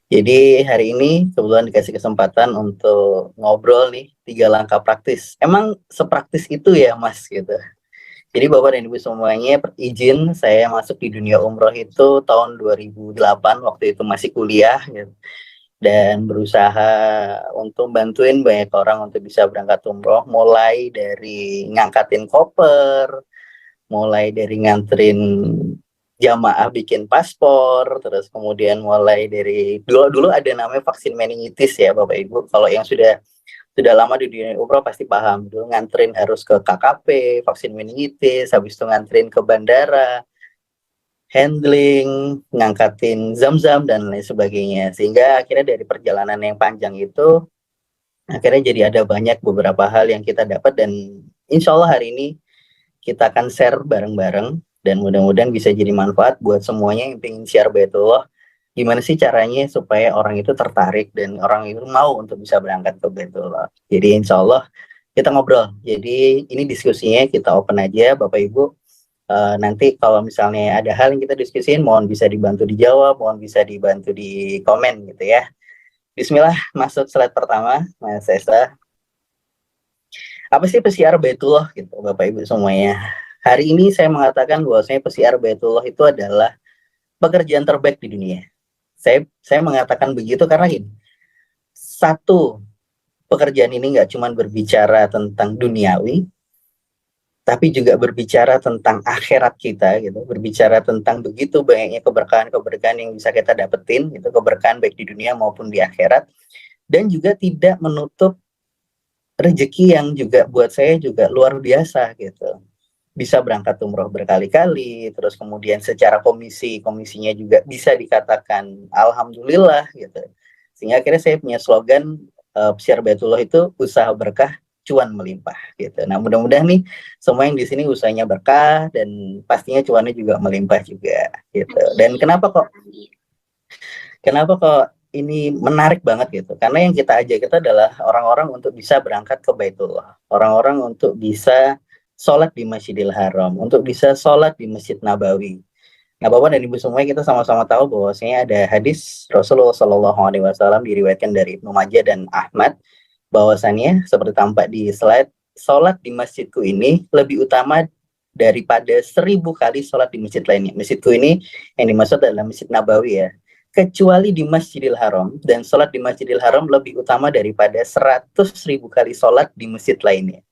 Jadi hari ini kebetulan dikasih kesempatan untuk ngobrol nih 3 langkah praktis. Emang sepraktis itu ya Mas gitu. Jadi Bapak dan Ibu semuanya izin saya masuk di dunia umroh itu tahun 2008 waktu itu masih kuliah gitu. Dan berusaha untuk bantuin banyak orang untuk bisa berangkat umroh mulai dari ngangkatin koper, mulai dari nganterin jamaah bikin paspor, terus kemudian mulai dari dulu ada namanya vaksin meningitis ya Bapak Ibu. Kalau yang sudah lama di dunia umroh pasti paham. Dulu nganterin harus ke KKP, vaksin meningitis, habis itu nganterin ke bandara, handling, ngangkatin zam-zam dan lain sebagainya. Sehingga akhirnya dari perjalanan yang panjang itu akhirnya jadi ada banyak beberapa hal yang kita dapat dan insya Allah hari ini kita akan share bareng-bareng dan mudah-mudahan bisa jadi manfaat buat semuanya yang pengen share Baitullah. Gimana sih caranya supaya orang itu tertarik dan orang itu mau untuk bisa berangkat ke Baitullah. Jadi insya Allah kita ngobrol. Jadi ini diskusinya kita open aja Bapak Ibu. Nanti kalau misalnya ada hal yang kita diskusin, mohon bisa dibantu dijawab, mohon bisa dibantu di komen gitu ya. Bismillah, masuk slide pertama, Mas Esa. Apa sih pesiar Baitullah gitu Bapak Ibu semuanya? Hari ini saya mengatakan bahwasanya pesiar Baitullah itu adalah pekerjaan terbaik di dunia. Saya mengatakan begitu karena ini satu, pekerjaan ini nggak cuma berbicara tentang duniawi, tapi juga berbicara tentang akhirat kita gitu, berbicara tentang begitu banyaknya keberkahan-keberkahan yang bisa kita dapetin gitu, keberkahan baik di dunia maupun di akhirat, dan juga tidak menutup rezeki yang juga buat saya juga luar biasa gitu. Bisa berangkat umroh berkali-kali, terus kemudian secara komisinya juga bisa dikatakan alhamdulillah gitu. Sehingga akhirnya saya punya slogan Pesiar Baitullah itu usaha berkah cuan melimpah gitu. Nah, mudah-mudahan nih semua yang di sini usahanya berkah dan pastinya cuannya juga melimpah juga gitu. Dan kenapa kok ini menarik banget gitu? Karena yang kita ajak itu adalah orang-orang untuk bisa berangkat ke Baitullah, orang-orang untuk bisa sholat di Masjidil Haram, untuk bisa sholat di Masjid Nabawi. Nah, Bapak dan Ibu semua kita sama-sama tahu bahwasanya ada hadis Rasulullah Shallallahu Alaihi Wasallam diriwayatkan dari Ibnu Majah dan Ahmad bahwasannya seperti tampak di slide, sholat di masjidku ini lebih utama daripada 1000 kali sholat di masjid lainnya. Masjidku ini yang dimaksud adalah Masjid Nabawi ya. Kecuali di Masjidil Haram, dan sholat di Masjidil Haram lebih utama daripada 100.000 kali sholat di masjid lainnya.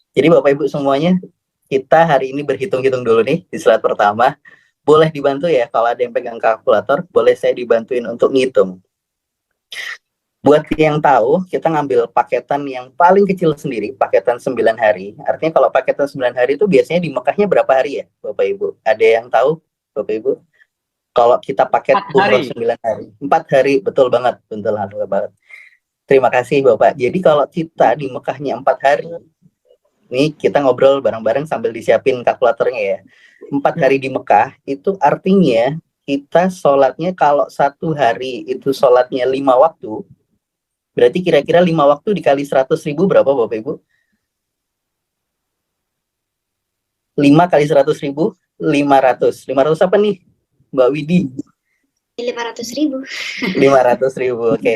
Jadi Bapak Ibu semuanya, kita hari ini berhitung-hitung dulu nih di slide pertama. Boleh dibantu ya, kalau ada yang pegang kalkulator, boleh saya dibantuin untuk ngitung. Buat yang tahu, kita ngambil paketan yang paling kecil sendiri, paketan 9 hari. Artinya kalau paketan 9 hari itu biasanya di Mekahnya berapa hari ya, Bapak Ibu? Ada yang tahu, Bapak Ibu? Kalau kita paket umroh 9 hari. 4 hari, betul banget. Betul banget. Terima kasih, Bapak. Jadi kalau kita di Mekahnya 4 hari, nih kita ngobrol bareng-bareng sambil disiapin kalkulatornya ya. 4 hari di Mekah, itu artinya kita sholatnya kalau 1 hari itu sholatnya 5 waktu, berarti kira-kira 5 waktu dikali 100.000 berapa Bapak Ibu? 5 kali 100.000, 500. 500 apa nih Mbak Widi? 500.000. 500.000, oke.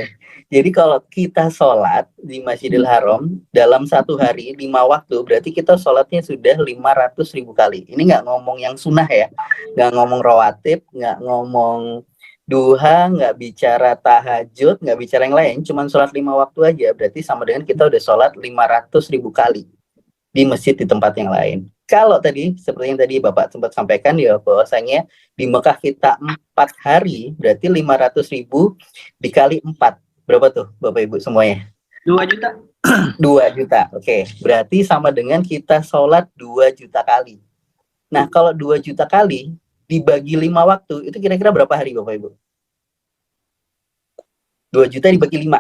Jadi kalau kita sholat di Masjidil Haram dalam 1 hari 5 waktu, berarti kita sholatnya sudah 500.000 kali. Ini nggak ngomong yang sunnah ya, nggak ngomong rawatib, nggak ngomong duha, nggak bicara tahajud, nggak bicara yang lain, cuma sholat 5 waktu aja, berarti sama dengan kita udah sholat 500.000 kali di masjid di tempat yang lain. Kalau tadi, seperti yang tadi Bapak sempat sampaikan ya, bahwasanya di Mekah kita 4 hari, berarti 500.000 dikali 4. Berapa tuh Bapak Ibu semuanya? 2 juta. 2 juta, oke. Berarti sama dengan kita sholat 2 juta kali. Nah, kalau 2 juta kali dibagi 5 waktu, itu kira-kira berapa hari Bapak Ibu? 2 juta dibagi 5.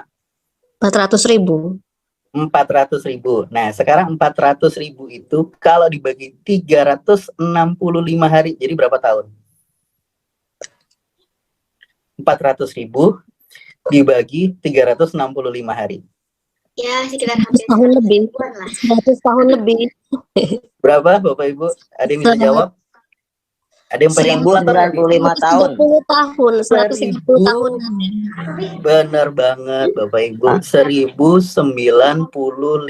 400.000. 400.000. Nah, sekarang 400.000 itu kalau dibagi 365 hari, jadi berapa tahun? 400.000 dibagi 365 hari. Ya, sekitar hampir tahun lebih. 100 tahun lebih. Berapa Bapak Ibu? Ada yang bisa jawab? Ada yang pengen 1095 tahun. 130 tahun, 130 tahunan. Bener banget Bapak Ibu. 1095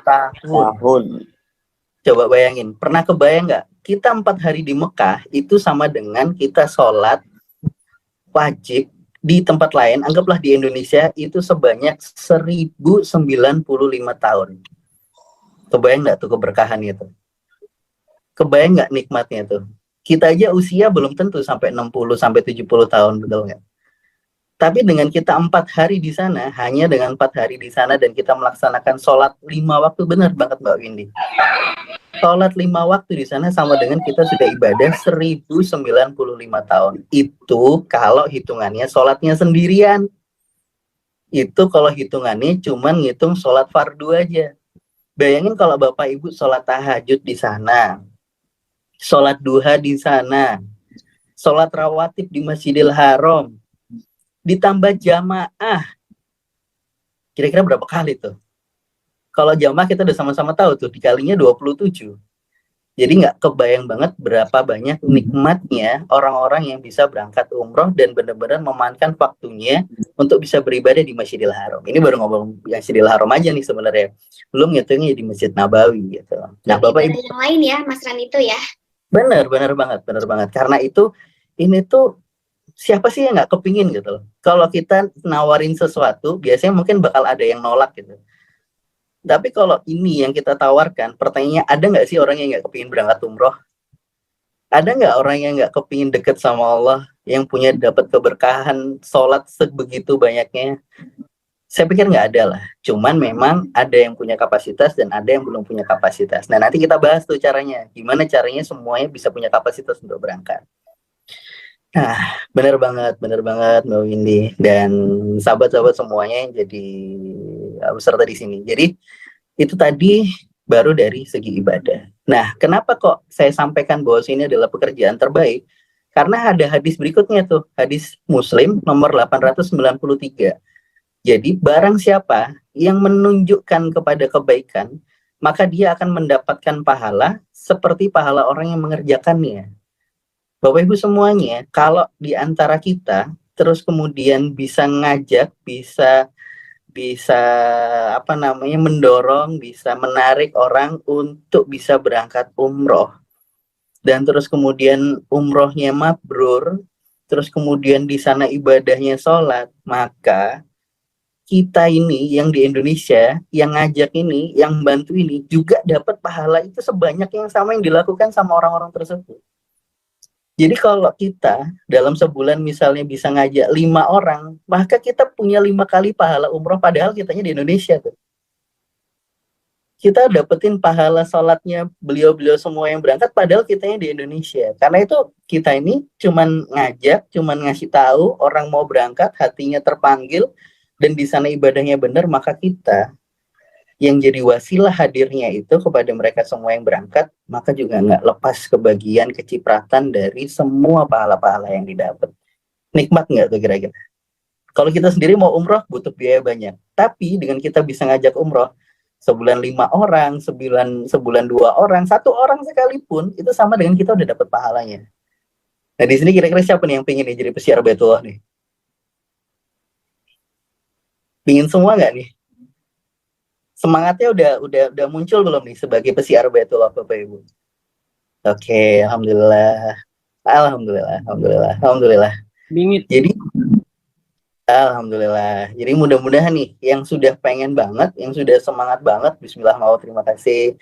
tahun. Coba bayangin, pernah kebayang nggak? Kita 4 hari di Mekah itu sama dengan kita sholat wajib di tempat lain, anggaplah di Indonesia itu sebanyak 1095 tahun. Kebayang nggak tuh keberkahan itu? Kebayang nggak nikmatnya tuh? Kita aja usia belum tentu sampai 60 sampai 70 tahun, betul nggak? Tapi dengan kita 4 hari di sana, hanya dengan 4 hari di sana dan kita melaksanakan sholat 5 waktu, benar banget Mbak Windy. Sholat 5 waktu di sana sama dengan kita sudah ibadah 1095 tahun. Itu kalau hitungannya sholatnya sendirian. Itu kalau hitungannya cuman ngitung sholat fardu aja. Bayangin kalau Bapak Ibu sholat tahajud di sana, sholat duha di sana, sholat rawatib di Masjidil Haram, ditambah jamaah, kira-kira berapa kali tuh? Kalau jamaah kita udah sama-sama tahu tuh, dikalinya 27. Jadi nggak kebayang banget berapa banyak nikmatnya orang-orang yang bisa berangkat umroh dan benar-benar memanfaatkan waktunya untuk bisa beribadah di Masjidil Haram. Ini baru ngomong Masjidil Haram aja nih sebenarnya. Belum ngitungnya di Masjid Nabawi gitu. Nah, Bapak Ibu yang lain ya, Mas Ran itu ya. benar banget. Karena itu ini tuh siapa sih yang nggak kepingin gitu loh. Kalau kita nawarin sesuatu, biasanya mungkin bakal ada yang nolak gitu. Tapi kalau ini yang kita tawarkan, pertanyaannya ada nggak sih orang yang nggak kepingin berangkat umroh? Ada nggak orang yang nggak kepingin deket sama Allah, yang punya dapat keberkahan, sholat sebegitu banyaknya? Saya pikir nggak ada lah. Cuman memang ada yang punya kapasitas dan ada yang belum punya kapasitas. Nah nanti kita bahas tuh caranya. Gimana caranya semuanya bisa punya kapasitas untuk berangkat. Nah, benar banget Mbak Windy dan sahabat-sahabat semuanya yang jadi peserta di sini. Jadi itu tadi baru dari segi ibadah. Nah, kenapa kok saya sampaikan bahwa ini adalah pekerjaan terbaik? Karena ada hadis berikutnya tuh, hadis Muslim nomor 893. Jadi barang siapa yang menunjukkan kepada kebaikan, maka dia akan mendapatkan pahala seperti pahala orang yang mengerjakannya. Bapak Ibu semuanya, kalau di antara kita terus kemudian bisa ngajak, bisa mendorong, bisa menarik orang untuk bisa berangkat umroh, dan terus kemudian umrohnya mabrur, terus kemudian di sana ibadahnya sholat, maka kita ini yang di Indonesia, yang ngajak ini, yang bantu ini juga dapat pahala itu sebanyak yang sama yang dilakukan sama orang-orang tersebut. Jadi kalau kita dalam sebulan misalnya bisa ngajak 5 orang, maka kita punya 5 kali pahala umroh, padahal kitanya di Indonesia tuh. Kita dapetin pahala sholatnya beliau-beliau semua yang berangkat, padahal kitanya di Indonesia. Karena itu kita ini cuman ngajak, cuman ngasih tahu orang mau berangkat, hatinya terpanggil, dan di sana ibadahnya benar, maka kita yang jadi wasilah hadirnya itu kepada mereka semua yang berangkat, maka juga nggak lepas kebagian kecipratan dari semua pahala-pahala yang didapat. Nikmat nggak tuh kira-kira? Kalau kita sendiri mau umroh butuh biaya banyak, tapi dengan kita bisa ngajak umroh sebulan 5 orang, sebulan 2 orang, 1 orang sekalipun itu sama dengan kita udah dapat pahalanya. Nah di sini kira-kira siapa nih yang pengen nih jadi pesiar Baitullah nih? Pingin semua nggak nih? Semangatnya udah muncul belum nih sebagai pesiar Baitullah Bapak Ibu? Oke, alhamdulillah. Bingit. Jadi alhamdulillah. Jadi mudah-mudahan nih yang sudah pengen banget, yang sudah semangat banget, bismillah, mau terima kasih.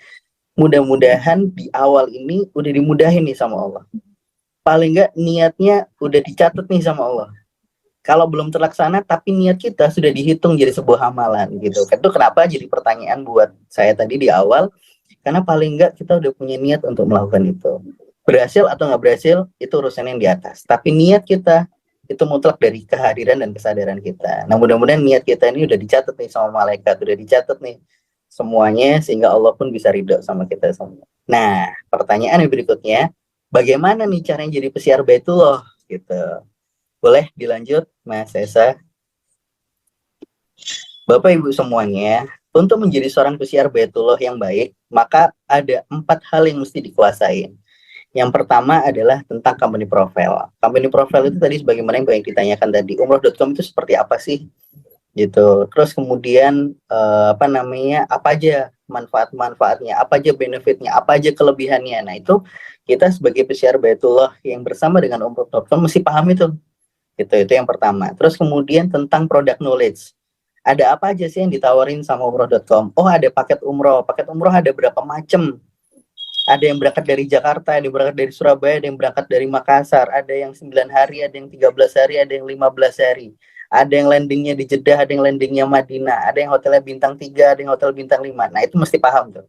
Mudah-mudahan di awal ini udah dimudahin nih sama Allah. Paling enggak niatnya udah dicatat nih sama Allah. Kalau belum terlaksana, tapi niat kita sudah dihitung jadi sebuah amalan gitu. Itu kenapa jadi pertanyaan buat saya tadi di awal, karena paling enggak kita udah punya niat untuk melakukan itu. Berhasil atau nggak berhasil, itu urusan yang di atas. Tapi niat kita, itu mutlak dari kehadiran dan kesadaran kita. Nah mudah-mudahan niat kita ini udah dicatat nih sama malaikat, udah dicatat nih semuanya, sehingga Allah pun bisa ridho sama kita semua. Nah, pertanyaan yang berikutnya, bagaimana nih caranya jadi pesiar Baitullah gitu? Boleh dilanjut, Mas Esa? Bapak Ibu semuanya, untuk menjadi seorang pesiar Baitullah yang baik, maka ada 4 hal yang mesti dikuasain. Yang pertama adalah tentang company profile. Company profile itu tadi sebagaimana yang banyak ditanyakan tadi, umroh.com itu seperti apa sih? Gitu. Terus kemudian apa aja manfaat-manfaatnya, apa aja benefitnya, apa aja kelebihannya. Nah, itu kita sebagai peziarah Baitullah yang bersama dengan umroh.com mesti paham itu. Itu yang pertama. Terus kemudian tentang product knowledge. Ada apa aja sih yang ditawarin sama umroh.com? Oh, ada paket umroh. Paket umroh ada berapa macam? Ada yang berangkat dari Jakarta, ada yang berangkat dari Surabaya, ada yang berangkat dari Makassar, ada yang 9 hari, ada yang 13 hari, ada yang 15 hari. Ada yang landingnya di Jeddah, ada yang landingnya Madinah, ada yang hotelnya bintang 3, ada yang hotel bintang 5. Nah, itu mesti paham tuh.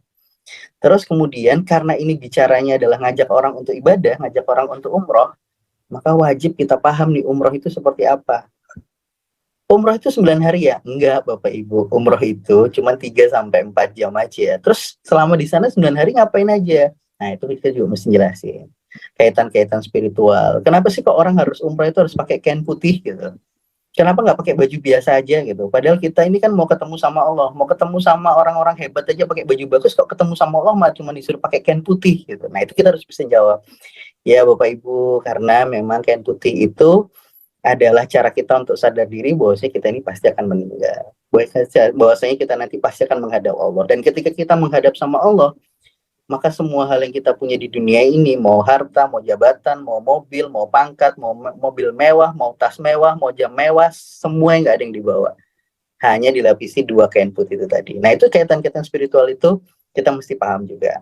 Terus kemudian karena ini bicaranya adalah ngajak orang untuk ibadah, ngajak orang untuk umroh, maka wajib kita paham nih umroh itu seperti apa. Umroh itu 9 hari ya? Enggak, Bapak Ibu. Umroh itu cuma 3 sampai 4 jam aja. Terus selama di sana 9 hari ngapain aja? Nah, itu kita juga mesti jelasin. Kaitan-kaitan spiritual. Kenapa sih kok orang harus umroh itu harus pakai kain putih gitu? Kenapa nggak pakai baju biasa aja gitu? Padahal kita ini kan mau ketemu sama Allah, mau ketemu sama orang-orang hebat aja pakai baju bagus, kok ketemu sama Allah mah cuma disuruh pakai kain putih gitu. Nah, itu kita harus bisa jawab. Ya, Bapak Ibu, karena memang kain putih itu adalah cara kita untuk sadar diri bahwasanya kita ini pasti akan meninggal. Bahwasanya kita nanti pasti akan menghadap Allah. Dan ketika kita menghadap sama Allah, maka semua hal yang kita punya di dunia ini, mau harta, mau jabatan, mau mobil, mau pangkat, mau mobil mewah, mau tas mewah, mau jam mewah, semua yang nggak ada yang dibawa. Hanya dilapisi 2 kain putih itu tadi. Nah, itu kaitan-kaitan spiritual itu kita mesti paham juga.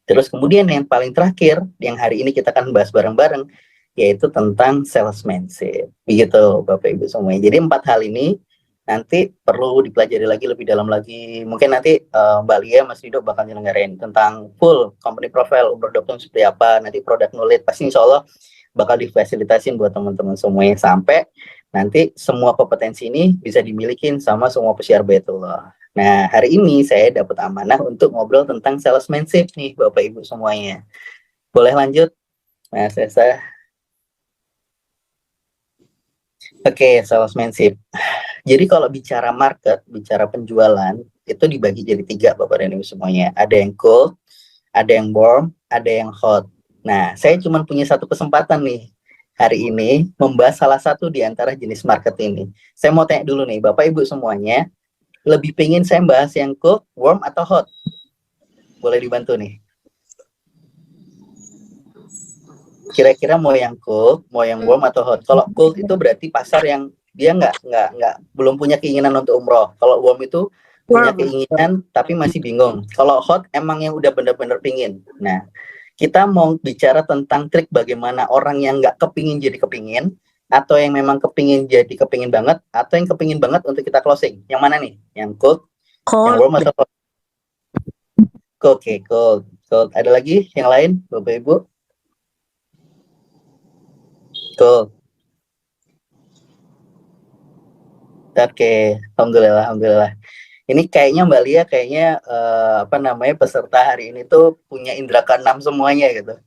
Terus kemudian yang paling terakhir, yang hari ini kita akan bahas bareng-bareng, yaitu tentang salesmanship. Begitu Bapak Ibu semuanya. Jadi 4 hal ini nanti perlu dipelajari lagi lebih dalam lagi. Mungkin nanti Mbak Lia, Mas Rido bakal nyelenggarain tentang full company profile, umroh.com seperti apa, nanti product knowledge, pasti insya Allah bakal difasilitasin buat teman-teman semuanya sampai nanti semua kompetensi ini bisa dimilikin sama semua peziarah Baitullah. Nah, hari ini saya dapat amanah untuk ngobrol tentang salesmanship nih Bapak Ibu semuanya. Boleh lanjut, Mas Esa? Oke, salesmanship. Jadi kalau bicara market, bicara penjualan, itu dibagi jadi 3 Bapak dan Ibu semuanya. Ada yang cold, ada yang warm, ada yang hot. Nah, saya cuma punya satu kesempatan nih hari ini membahas salah satu di antara jenis market ini. Saya mau tanya dulu nih, Bapak Ibu semuanya, lebih pengen saya bahas yang cold, warm, atau hot? Boleh dibantu nih. Kira-kira mau yang cold, mau yang warm, atau hot? Kalau cold itu berarti pasar yang dia belum punya keinginan untuk umroh. Kalau warm itu punya keinginan tapi masih bingung. Kalau hot emang yang udah bener-bener pingin. Nah, kita mau bicara tentang trik bagaimana orang yang nggak kepingin jadi kepingin, atau yang memang kepingin jadi kepingin banget, atau yang kepingin banget untuk kita closing. Yang mana nih? Yang cold, yang warm, atau hot? Oke, cold. Ada lagi yang lain, Bapak Ibu? Cold. Oke, alhamdulillah. Ini kayaknya Mbak Lia peserta hari ini tuh punya indra keenam semuanya gitu.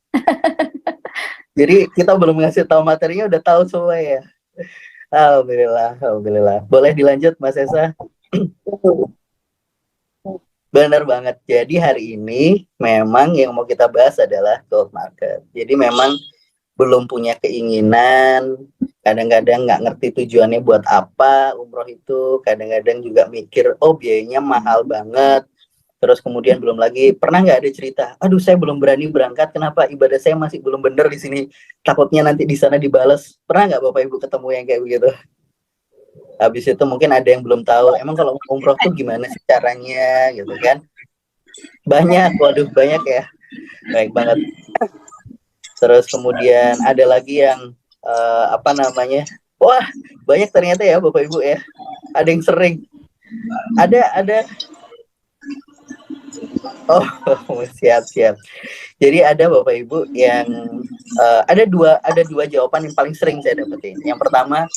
Jadi kita belum ngasih tahu materinya udah tahu semua ya. Alhamdulillah. Boleh dilanjut Mas Esa? Benar banget. Jadi hari ini memang yang mau kita bahas adalah gold market. Jadi memang belum punya keinginan, kadang-kadang nggak ngerti tujuannya buat apa umroh itu, kadang-kadang juga mikir oh biayanya mahal banget, terus kemudian belum lagi pernah nggak ada cerita, aduh saya belum berani berangkat, kenapa ibadah saya masih belum bener di sini, takutnya nanti di sana dibales. Pernah nggak Bapak Ibu ketemu yang kayak begitu? Habis itu mungkin ada yang belum tahu emang kalau umroh tuh gimana sih caranya gitu kan. Banyak, waduh banyak ya, baik banget. Terus kemudian ada lagi yang wah banyak ternyata ya Bapak Ibu ya, ada yang sering, ada oh siap. Jadi ada Bapak Ibu yang ada dua jawaban yang paling sering saya dapetin. Yang pertama,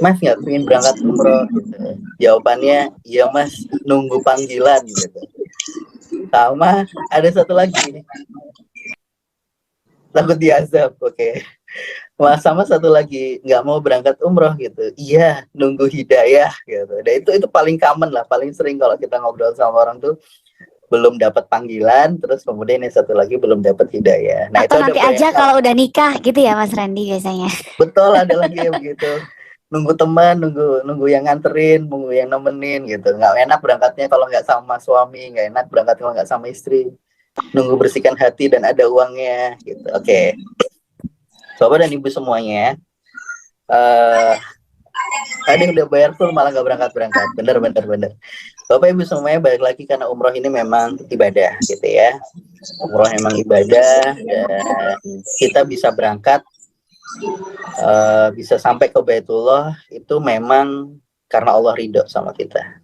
Mas nggak pengen berangkat umroh gitu. Jawabannya iya Mas, nunggu panggilan gitu. Sama ada satu lagi, takut diazab. Oke. Sama satu lagi, nggak mau berangkat umroh gitu. Iya, nunggu hidayah gitu. Dan itu paling common lah, paling sering kalau kita ngobrol sama orang tuh, belum dapat panggilan, terus kemudian yang satu lagi belum dapat hidayah. Nah, Atau itu ada nanti banyak aja hal. kalau udah nikah gitu ya Mas Randy biasanya. Betul, ada lagi yang begitu. Nunggu teman, nunggu yang nganterin, nunggu yang nemenin gitu. Nggak enak berangkatnya kalau nggak sama suami, nggak enak berangkat kalau nggak sama istri. Nunggu bersihkan hati dan ada uangnya gitu. Oke. Bapak dan Ibu semuanya, ada yang udah bayar full malah nggak berangkat. Bener. Bapak Ibu semuanya, balik lagi karena umroh ini memang ibadah gitu ya. Umroh memang ibadah dan kita bisa berangkat, bisa sampai ke Baitullah itu memang karena Allah ridho sama kita.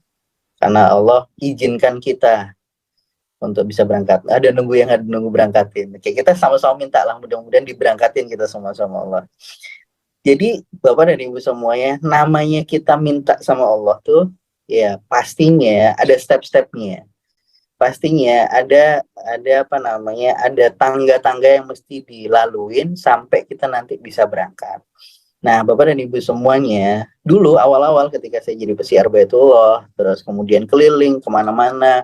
Karena Allah izinkan kita untuk bisa berangkat. Ada nunggu berangkatin. Oke, kita sama-sama minta lah mudah-mudahan diberangkatin kita sama-sama Allah. Jadi Bapak dan Ibu semuanya, namanya kita minta sama Allah tuh ya pastinya ada step-stepnya. Pastinya ada ada tangga-tangga yang mesti dilaluin sampai kita nanti bisa berangkat. Nah, Bapak dan Ibu semuanya, dulu awal-awal ketika saya jadi pesiar Baitullah, terus kemudian keliling kemana-mana,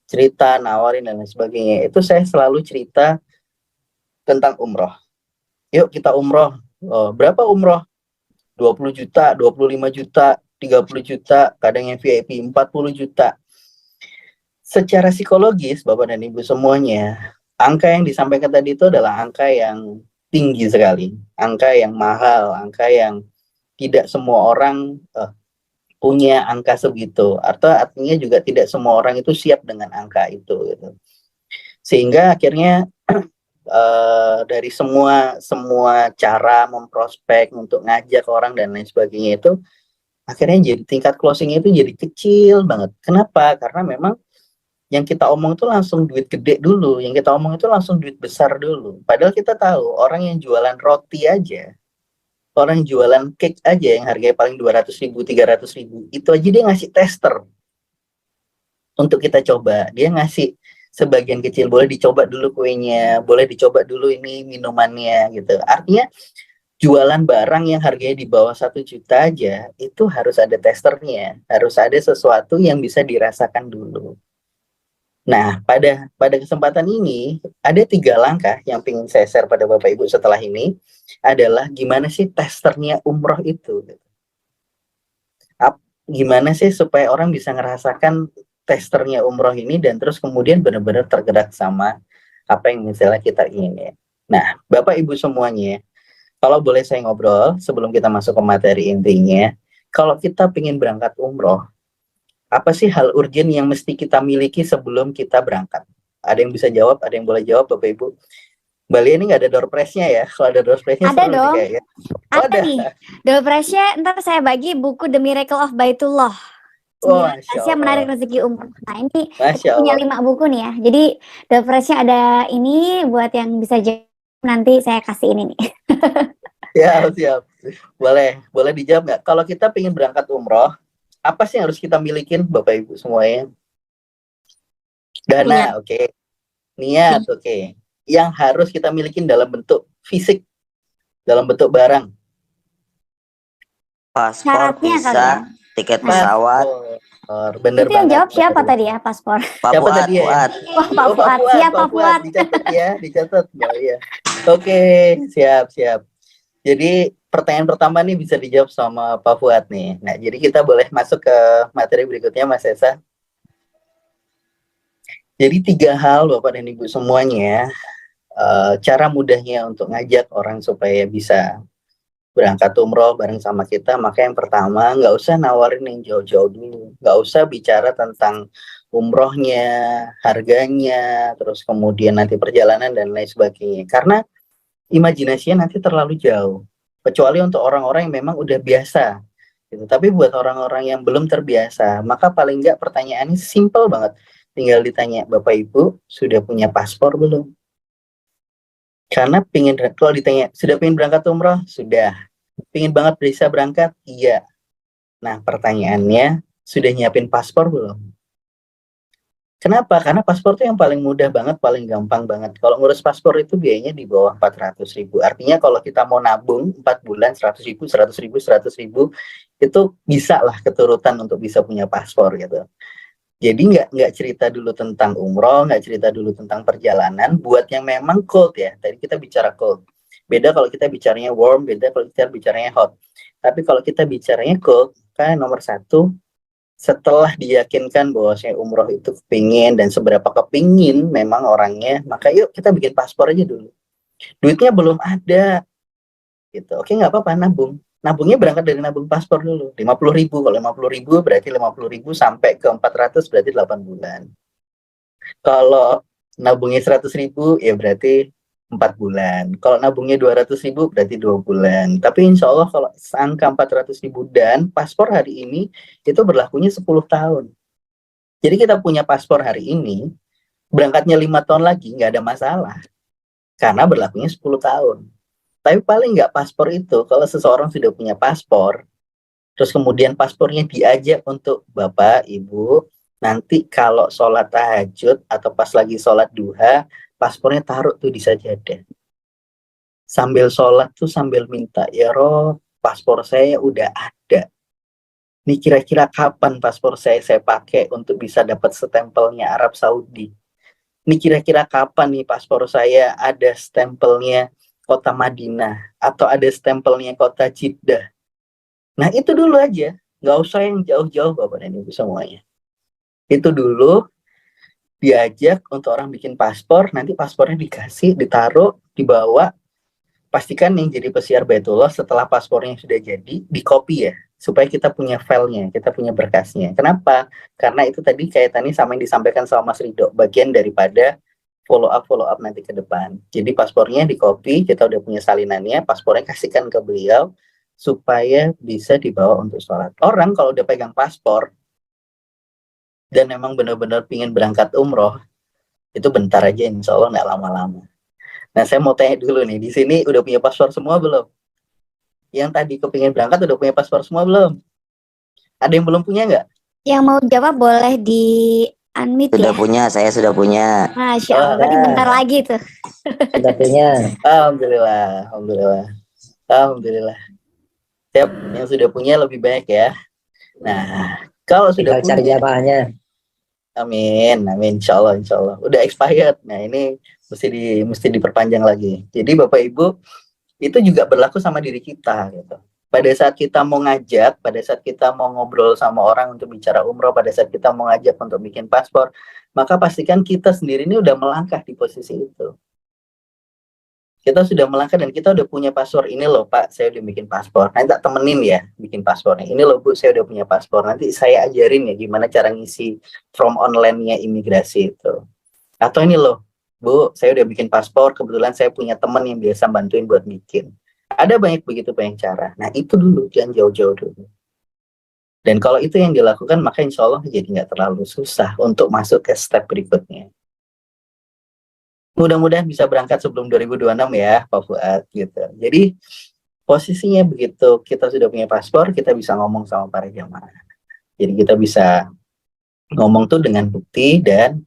cerita, nawarin dan lain sebagainya, itu saya selalu cerita tentang umroh. Yuk kita umroh. Oh, berapa umroh? 20 juta, 25 juta, 30 juta, kadang yang VIP 40 juta. Secara psikologis, Bapak dan Ibu semuanya, angka yang disampaikan tadi itu adalah angka yang tinggi sekali, angka yang mahal, angka yang tidak semua orang punya angka segitu, atau artinya juga tidak semua orang itu siap dengan angka itu gitu. Sehingga akhirnya dari semua cara memprospek untuk ngajak orang dan lain sebagainya itu akhirnya jadi tingkat closingnya itu jadi kecil banget. Kenapa? Karena memang yang kita omong itu langsung duit gede dulu, yang kita omong itu langsung duit besar dulu. Padahal kita tahu orang yang jualan roti aja, orang yang jualan cake aja yang harganya paling 200.000, 300.000, itu aja dia ngasih tester untuk kita coba. Dia ngasih sebagian kecil, boleh dicoba dulu kuenya, boleh dicoba dulu ini minumannya gitu. Artinya jualan barang yang harganya di bawah 1 juta aja itu harus ada testernya, harus ada sesuatu yang bisa dirasakan dulu. Nah, pada kesempatan ini ada 3 langkah yang ingin saya share pada Bapak Ibu setelah ini adalah gimana sih testernya umroh itu. Gimana sih supaya orang bisa ngerasakan testernya umroh ini dan terus kemudian benar-benar tergerak sama apa yang misalnya kita ingin. Nah, Bapak Ibu semuanya, kalau boleh saya ngobrol sebelum kita masuk ke materi intinya, kalau kita ingin berangkat umroh, apa sih hal urgent yang mesti kita miliki sebelum kita berangkat? Ada yang bisa jawab, ada yang boleh jawab Bapak Ibu? Mbak Lia ini nggak ada door prize-nya ya? Kalau ada door prize-nya Ada seru dong. nih kayaknya. Ada nih. Door prize-nya ntar saya bagi buku The Miracle of Baitullah. Oh, Saya menarik rezeki umroh. Nah, ini Masya punya Allah. 5 buku nih ya. Jadi door prize-nya ada ini buat yang bisa jawab, nanti saya kasih ini nih. Siap. Boleh dijawab nggak? Kalau kita pengen berangkat umroh, apa sih yang harus kita milikin Bapak Ibu semuanya? Dana, oke. Niat, oke. Yang harus kita milikin dalam bentuk fisik, dalam bentuk barang. Paspor, Syaratnya kali visa, ya. tiket pesawat. Bener Itu yang banget. jawab siapa tadi ya, paspor? Pak Siapa Fuad, tadi ya? Fuad. Wah, Pak Fuad. Siap, Pak Fuad. Dicatat ya, dicatat. Oh, iya. Oke, siap. Jadi pertanyaan pertama nih bisa dijawab sama Pak Fuad nih. Nah, jadi kita boleh masuk ke materi berikutnya, Mas Esa. Jadi 3 hal Bapak dan Ibu semuanya, cara mudahnya untuk ngajak orang supaya bisa berangkat umroh bareng sama kita. Maka yang pertama, nggak usah nawarin yang jauh-jauh dulu, nggak usah bicara tentang umrohnya, harganya, terus kemudian nanti perjalanan dan lain sebagainya, karena imajinasinya nanti terlalu jauh, kecuali untuk orang-orang yang memang udah biasa gitu. Tapi buat orang-orang yang belum terbiasa, maka paling nggak pertanyaannya simple banget, tinggal ditanya, Bapak Ibu sudah punya paspor belum? Karena kalau ditanya, sudah pengen berangkat umroh? Sudah. Pengen banget bisa berangkat? Iya. Nah, pertanyaannya, sudah nyiapin paspor belum? Kenapa? Karena paspor itu yang paling mudah banget, paling gampang banget. Kalau ngurus paspor itu biayanya di bawah 400.000. Artinya kalau kita mau nabung 4 bulan 100.000, 100.000, 100.000, itu bisa lah keturutan untuk bisa punya paspor gitu. Jadi nggak cerita dulu tentang umroh, nggak cerita dulu tentang perjalanan. Buat yang memang cold ya, tadi kita bicara cold. Beda kalau kita bicaranya warm, beda kalau kita bicaranya hot. Tapi kalau kita bicaranya cold, kan nomor satu, setelah diyakinkan bahwa saya umroh itu kepingin dan seberapa kepingin memang orangnya, maka yuk kita bikin paspor aja dulu. Duitnya belum ada, gitu. Oke, nggak apa-apa, nabung. Nabungnya berangkat dari nabung paspor dulu, 50.000. Kalau 50.000 berarti 50.000 sampai ke 400 berarti 8 bulan. Kalau nabungnya 100.000 ya berarti 4 bulan. Kalau nabungnya 200.000 berarti 2 bulan. Tapi insya Allah kalau angka 400.000 dan paspor hari ini itu berlakunya 10 tahun. Jadi kita punya paspor hari ini, berangkatnya 5 tahun lagi nggak ada masalah. Karena berlakunya 10 tahun. Tapi paling nggak paspor itu, kalau seseorang sudah punya paspor, terus kemudian paspornya diajak untuk Bapak, Ibu, nanti kalau sholat tahajud atau pas lagi sholat duha, paspornya taruh tuh di sajadah. Sambil sholat tuh sambil minta, ya Roh, paspor saya udah ada. Ini kira-kira kapan paspor saya pakai untuk bisa dapat stempelnya Arab Saudi? Ini kira-kira kapan nih paspor saya ada stempelnya kota Madinah atau ada stempelnya kota Jeddah. Nah itu dulu aja, nggak usah yang jauh-jauh Bapak dan Ibu semuanya. Itu dulu diajak untuk orang bikin paspor, nanti paspornya dikasih, ditaruh, dibawa. Pastikan yang jadi pesiar Baitullah setelah paspornya sudah jadi, di copy ya, supaya kita punya filenya, kita punya berkasnya. Kenapa? Karena itu tadi kaitannya sama yang disampaikan sama Mas Ridho, bagian daripada follow up nanti ke depan. Jadi paspornya di copy, kita udah punya salinannya, paspornya kasihkan ke beliau supaya bisa dibawa untuk sholat. Orang kalau udah pegang paspor dan memang benar-benar pingin berangkat umroh, itu bentar aja, insya Allah nggak lama-lama. Nah saya mau tanya dulu nih, di sini udah punya paspor semua belum? Yang tadi kepingin berangkat udah punya paspor semua belum? Ada yang belum punya nggak? Yang mau jawab boleh di unmute Sudah ya. punya, saya sudah punya. Masya Allah, berarti bentar lagi tuh. Sudah punya. Alhamdulillah, alhamdulillah, alhamdulillah. Siap, yang sudah punya lebih banyak ya. Nah, kalau sudah Tinggal cari punya, jamaahnya. amin, amin, insya Allah, insya Allah. Udah expired. Nah ini mesti diperpanjang lagi. Jadi Bapak Ibu, itu juga berlaku sama diri kita gitu. Pada saat kita mau ngajak, pada saat kita mau ngobrol sama orang untuk bicara umroh, pada saat kita mau ngajak untuk bikin paspor, maka pastikan kita sendiri ini udah melangkah di posisi itu. Kita sudah melangkah dan kita udah punya paspor. Ini loh Pak, saya udah bikin paspor. Nanti tak temenin ya bikin paspornya. Ini loh Bu, saya udah punya paspor. Nanti saya ajarin ya gimana cara ngisi form online-nya imigrasi itu. Atau ini loh, Bu, saya udah bikin paspor, kebetulan saya punya teman yang biasa bantuin buat bikin. Ada begitu banyak cara. Nah itu dulu, jangan jauh-jauh dulu. Dan kalau itu yang dilakukan, maka insya Allah jadi nggak terlalu susah untuk masuk ke step berikutnya. Mudah-mudahan bisa berangkat sebelum 2026 ya, Pak Fuad, gitu. Jadi posisinya begitu kita sudah punya paspor, kita bisa ngomong sama para jamaah. Jadi kita bisa ngomong tuh dengan bukti dan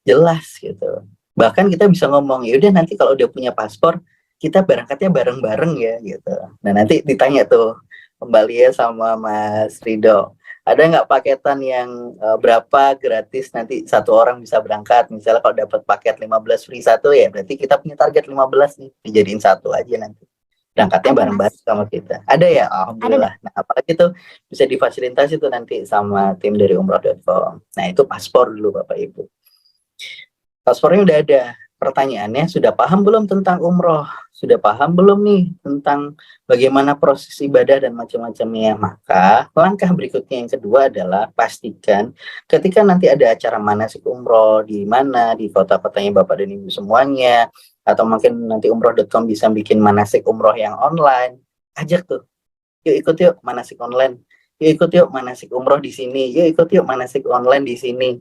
jelas gitu. Bahkan kita bisa ngomong, yaudah nanti kalau udah punya paspor, kita berangkatnya bareng-bareng ya gitu. Nah nanti ditanya tuh kembali ya sama Mas Ridho, ada nggak paketan yang berapa gratis nanti satu orang bisa berangkat? Misalnya kalau dapat paket 15 free satu ya, berarti kita punya target 15 nih, dijadiin satu aja nanti. Berangkatnya Ada, bareng-bareng sama kita. Ada ya? Alhamdulillah. Nah apalagi itu bisa difasilitasi tuh nanti sama tim dari umroh.com. Nah itu paspor dulu Bapak Ibu. Paspornya udah ada. Pertanyaannya, sudah paham belum tentang umroh? Sudah paham belum nih tentang bagaimana proses ibadah dan macam-macamnya? Maka langkah berikutnya yang kedua adalah pastikan ketika nanti ada acara manasik umroh di mana, di kota-kotanya Bapak dan Ibu semuanya, atau mungkin nanti umroh.com bisa bikin manasik umroh yang online, ajak tuh. Yuk ikut yuk manasik online. Yuk ikut yuk manasik umroh di sini. Yuk ikut yuk manasik online di sini.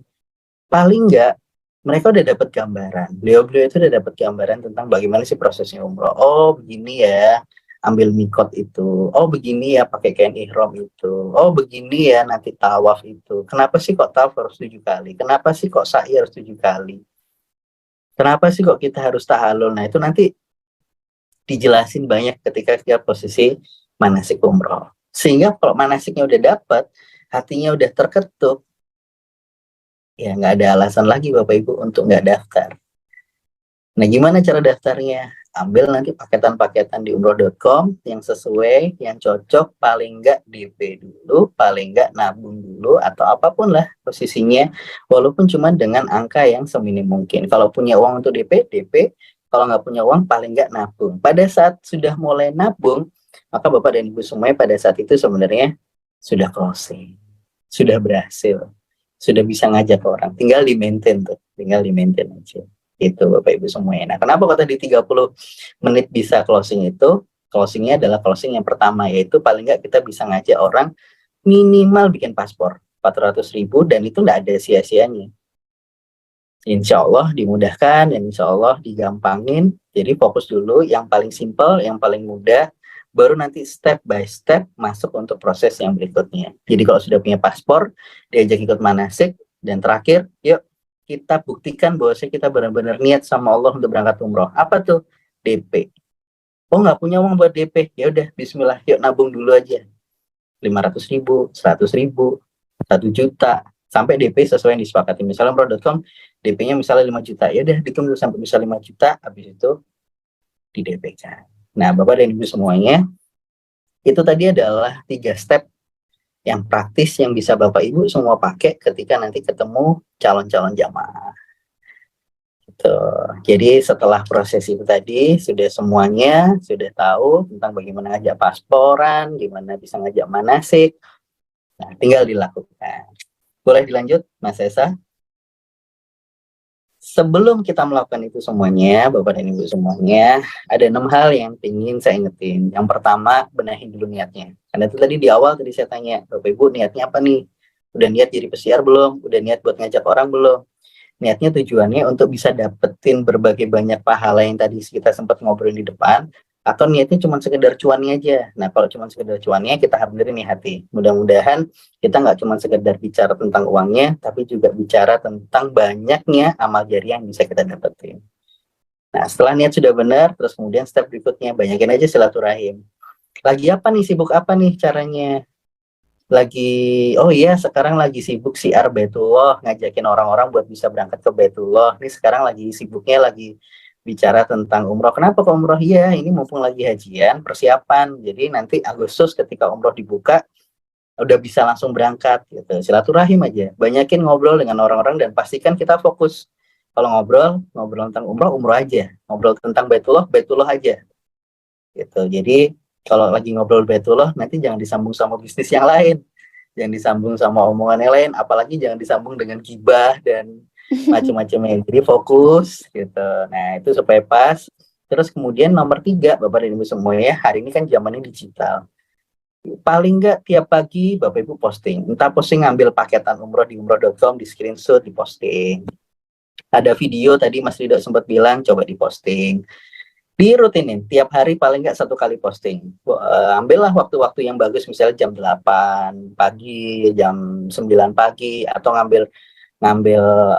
Paling enggak mereka udah dapat gambaran. Beliau-beliau itu udah dapat gambaran tentang bagaimana sih prosesnya umroh. Oh, begini ya, ambil mikot itu. Oh, begini ya, pakai kain ihram itu. Oh, begini ya, nanti tawaf itu. Kenapa sih kok tawaf harus 7 kali? Kenapa sih kok sa'i harus 7 kali? Kenapa sih kok kita harus tahalul? Nah, itu nanti dijelasin banyak ketika kita posisi manasik umroh. Sehingga kalau manasiknya udah dapat, hatinya udah terketuk, ya nggak ada alasan lagi Bapak Ibu untuk nggak daftar. Nah, gimana cara daftarnya? Ambil nanti paketan-paketan di umroh.com yang sesuai, yang cocok, paling nggak DP dulu, paling nggak nabung dulu, atau apapun lah posisinya, walaupun cuma dengan angka yang seminim mungkin. Kalau punya uang untuk DP, DP. Kalau nggak punya uang, paling nggak nabung. Pada saat sudah mulai nabung, maka Bapak dan Ibu semuanya pada saat itu sebenarnya sudah closing, sudah berhasil, sudah bisa ngajak orang. Tinggal di-maintain tuh, tinggal di-maintain aja. Itu Bapak Ibu semuanya. Nah, kenapa kok tadi 30 menit bisa closing itu? Closingnya adalah closing yang pertama, yaitu paling nggak kita bisa ngajak orang minimal bikin paspor 400.000 dan itu nggak ada sia-sianya. Insya Allah dimudahkan dan insya Allah digampangin. Jadi fokus dulu yang paling simple, yang paling mudah, baru nanti step by step masuk untuk proses yang berikutnya. Jadi kalau sudah punya paspor, diajak ikut manasik, dan terakhir, yuk kita buktikan bahwa kita benar-benar niat sama Allah untuk berangkat umroh. Apa tuh? DP. Oh, nggak punya uang buat DP? Ya udah, Bismillah, yuk nabung dulu aja. 500.000, 100.000, 1 juta, sampai DP sesuai yang disepakati. Misalnya umroh.com, DP-nya misalnya 5 juta. Ya udah, ditunggu sampai bisa 5 juta, habis itu di DP-kan. Nah, Bapak dan Ibu semuanya, itu tadi adalah 3 step yang praktis yang bisa Bapak Ibu semua pakai ketika nanti ketemu calon-calon jamaah. Gitu. Jadi setelah proses itu tadi sudah semuanya sudah tahu tentang bagaimana ngajak pasporan, gimana bisa ngajak manasik. Nah, tinggal dilakukan. Boleh dilanjut, Mas Esa? Sebelum kita melakukan itu semuanya, Bapak dan Ibu semuanya, ada 6 hal yang ingin saya ingetin. Yang pertama, benahin dulu niatnya. Karena itu tadi di awal tadi saya tanya, Bapak Ibu niatnya apa nih? Udah niat jadi pesiar belum? Udah niat buat ngajak orang belum? Niatnya tujuannya untuk bisa dapetin berbagai banyak pahala yang tadi kita sempat ngobrolin di depan, atau niatnya cuma sekedar cuannya aja. Nah, kalau cuma sekedar cuannya, kita benerin nih hati. Mudah-mudahan kita nggak cuma sekedar bicara tentang uangnya, tapi juga bicara tentang banyaknya amal jariah yang bisa kita dapetin. Nah, setelah niat sudah benar, terus kemudian step berikutnya, banyakin aja silaturahim. Lagi apa nih, sibuk apa nih caranya? Oh iya, sekarang lagi sibuk siar Baitullah, ngajakin orang-orang buat bisa berangkat ke Baitullah. Ini sekarang lagi sibuknya lagi bicara tentang umroh. Kenapa kok umroh? Iya, ini mumpung lagi hajian, persiapan. Jadi nanti Agustus ketika umroh dibuka, udah bisa langsung berangkat gitu. Silaturahim aja. Banyakin ngobrol dengan orang-orang dan pastikan kita fokus. Kalau ngobrol tentang umroh aja. Ngobrol tentang Baitullah aja. Gitu. Jadi kalau lagi ngobrol Baitullah, nanti jangan disambung sama bisnis yang lain, jangan disambung sama omongan yang lain, apalagi jangan disambung dengan gibah dan macam-macamnya. Jadi fokus gitu. Nah, itu supaya pas. Terus kemudian nomor 3, Bapak dan Ibu semuanya, hari ini kan zamannya digital. Paling nggak tiap pagi Bapak Ibu posting. Entah posting ngambil paketan umroh di umroh.com, di screenshot, di posting. Ada video tadi Mas Ridho sempat bilang, coba diposting. Dirutinin tiap hari paling nggak 1 kali posting. Ambillah waktu-waktu yang bagus, misalnya jam 8 pagi, jam 9 pagi, atau ngambil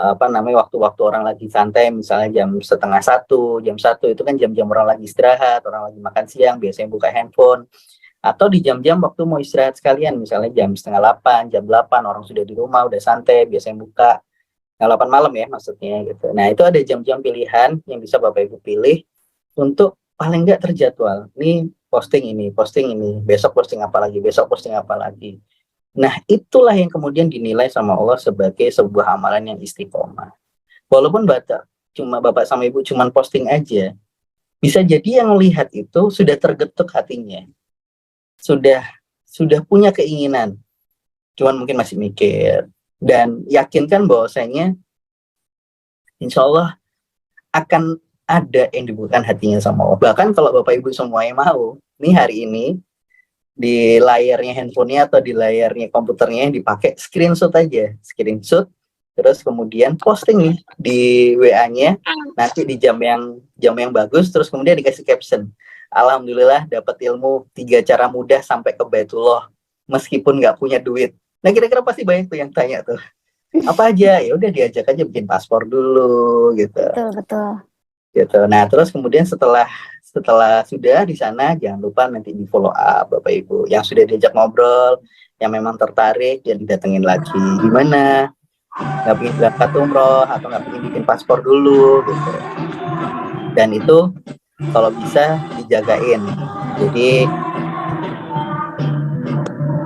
apa namanya waktu-waktu orang lagi santai, misalnya jam setengah 1, jam 1 itu kan jam-jam orang lagi istirahat, orang lagi makan siang, biasanya buka handphone. Atau di jam-jam waktu mau istirahat sekalian, misalnya jam setengah 8, jam 8 orang sudah di rumah, udah santai, biasanya buka. 8 malam ya maksudnya gitu. Nah, itu ada jam-jam pilihan yang bisa Bapak Ibu pilih untuk paling nggak terjadwal. Ini, posting ini, besok posting apa lagi, besok posting apa lagi. Nah, itulah yang kemudian dinilai sama Allah sebagai sebuah amalan yang istiqomah. Walaupun Bapak sama Ibu cuma posting aja, bisa jadi yang lihat itu sudah tergetuk hatinya. Sudah punya keinginan. Cuman mungkin masih mikir. Dan yakinkan bahwasanya insya Allah akan ada yang dibutuhkan hatinya sama Allah. Bahkan kalau Bapak Ibu semuanya mau, nih hari ini di layarnya handphonenya atau di layarnya komputernya dipakai screenshot aja, terus kemudian posting nih di WA-nya, nanti di jam yang bagus, terus kemudian dikasih caption, alhamdulillah dapat ilmu 3 cara mudah sampai ke Baitullah meskipun nggak punya duit. Nah, kira-kira pasti banyak tuh yang tanya tuh, apa aja? Ya udah diajak aja bikin paspor dulu gitu. Betul. Gitu. Nah, terus kemudian setelah sudah di sana, jangan lupa nanti di follow up Bapak Ibu yang sudah diajak ngobrol, yang memang tertarik, jadi datengin lagi. Gimana? nggak pengen berangkat umroh atau nggak pengen bikin paspor dulu gitu. Dan itu kalau bisa dijagain. Jadi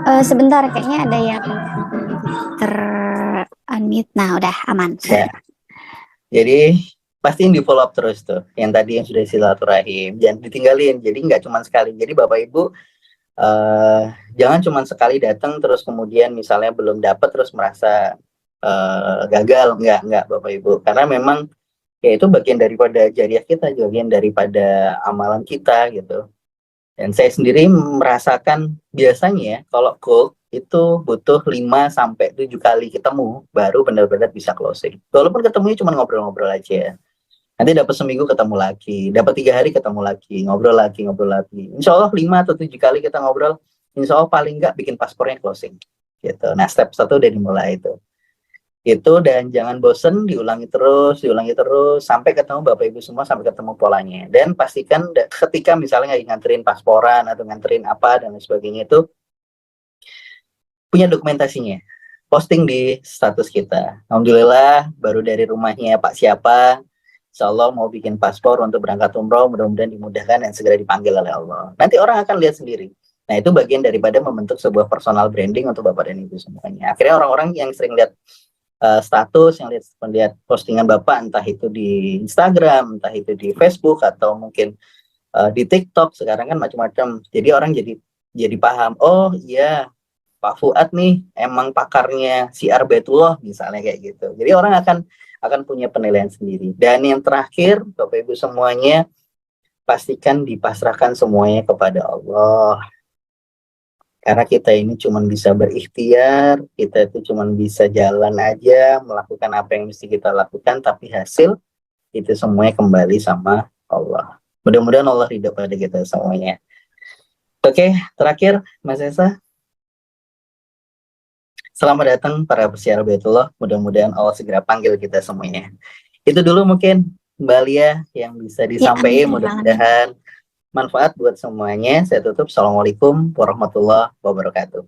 Sebentar, kayaknya ada yang ter-unmute. Nah, udah aman. ya, jadi pastiin di follow up terus tuh. Yang tadi yang sudah silaturahim, jangan ditinggalin. Jadi nggak cuma sekali. Jadi Bapak Ibu jangan cuma sekali datang terus kemudian misalnya belum dapat terus merasa gagal. Nggak Bapak Ibu. Karena memang ya itu bagian daripada jariah kita, bagian daripada amalan kita gitu. Dan saya sendiri merasakan biasanya kalau cold itu butuh 5-7 kali ketemu baru benar-benar bisa closing. Walaupun ketemunya cuma ngobrol-ngobrol aja. Nanti dapat seminggu ketemu lagi, dapat 3 hari ketemu lagi, ngobrol lagi. Insya Allah 5 atau 7 kali kita ngobrol, insya Allah paling nggak bikin paspornya closing. Gitu. Nah step 1 udah dimulai itu. Dan jangan bosen, diulangi terus sampai ketemu Bapak Ibu semua, sampai ketemu polanya. Dan pastikan ketika misalnya nganterin pasporan atau nganterin apa dan lain sebagainya itu punya dokumentasinya, posting di status kita. Alhamdulillah baru dari rumahnya Pak siapa, insya Allah mau bikin paspor untuk berangkat umroh, mudah-mudahan dimudahkan dan segera dipanggil oleh Allah. Nanti orang akan lihat sendiri. Nah itu bagian daripada membentuk sebuah personal branding untuk Bapak dan Ibu semuanya. Akhirnya orang-orang yang sering lihat status, yang lihat postingan Bapak, entah itu di Instagram, entah itu di Facebook, atau mungkin di TikTok, sekarang kan macam-macam. Jadi orang jadi paham, oh iya Pak Fuad nih emang pakarnya syiar Baitullah misalnya kayak gitu. Jadi orang akan punya penilaian sendiri. Dan yang terakhir, Bapak Ibu semuanya, pastikan dipasrahkan semuanya kepada Allah. Karena kita ini cuma bisa berikhtiar, kita itu cuma bisa jalan aja, melakukan apa yang mesti kita lakukan, tapi hasil itu semuanya kembali sama Allah. Mudah-mudahan Allah ridho pada kita semuanya. Oke, terakhir Mas Esa. Selamat datang para peziarah Baitullah. Mudah-mudahan Allah segera panggil kita semuanya. Itu dulu mungkin Mbak Lia yang bisa disampaikan. Mudah-mudahan manfaat buat semuanya. Saya tutup. Assalamualaikum warahmatullahi wabarakatuh.